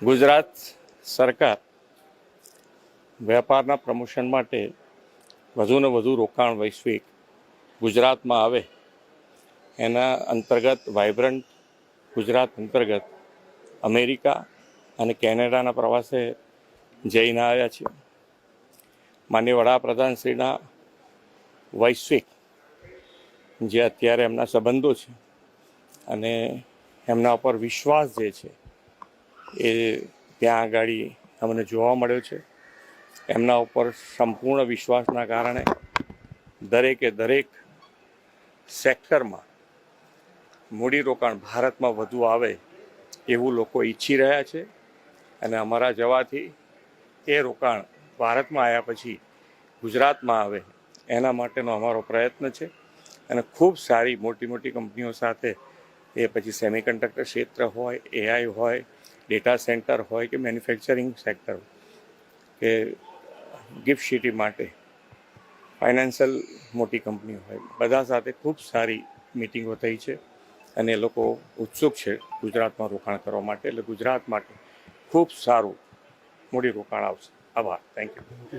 ગુજરાત સરકાર વેપારના પ્રમોશન માટે વધુને વધુ રોકાણ વૈશ્વિક ગુજરાતમાં આવે એના અંતર્ગત વાઇબ્રન્ટ ગુજરાત અંતર્ગત અમેરિકા અને કેનેડાના પ્રવાસે જઈને આવ્યા છે. માનનીય વડાપ્રધાનશ્રીના વૈશ્વિક જે અત્યારે એમના સંબંધો છે અને એમના ઉપર વિશ્વાસ જે છે એ ત્યાં આગળ અમને જોવા મળ્યો છે. એમના ઉપર સંપૂર્ણ વિશ્વાસના કારણે દરેક સેક્ટરમાં મૂડીરોકાણ ભારતમાં વધુ આવે એવું લોકો ઈચ્છી રહ્યા છે અને અમારા જવાથી એ રોકાણ ભારતમાં આવ્યા પછી ગુજરાતમાં આવે એના માટેનો અમારો પ્રયત્ન છે. અને ખૂબ સારી મોટી કંપનીઓ સાથે એ પછી સેમિકન્ડક્ટર ક્ષેત્ર હોય, એઆઈ હોય, ડેટા સેન્ટર હોય કે મેન્યુફેક્ચરિંગ સેક્ટર કે ગિફ્ટ સિટી માટે ફાઇનાન્શિયલ મોટી કંપનીઓ હોય, બધા સાથે ખૂબ સારી મિટિંગો થઈ છે અને એ લોકો ઉત્સુક છે ગુજરાતમાં રોકાણ કરવા માટે. એટલે ગુજરાત માટે ખૂબ સારું મૂડી રોકાણ આવશે. આભાર. Thank you.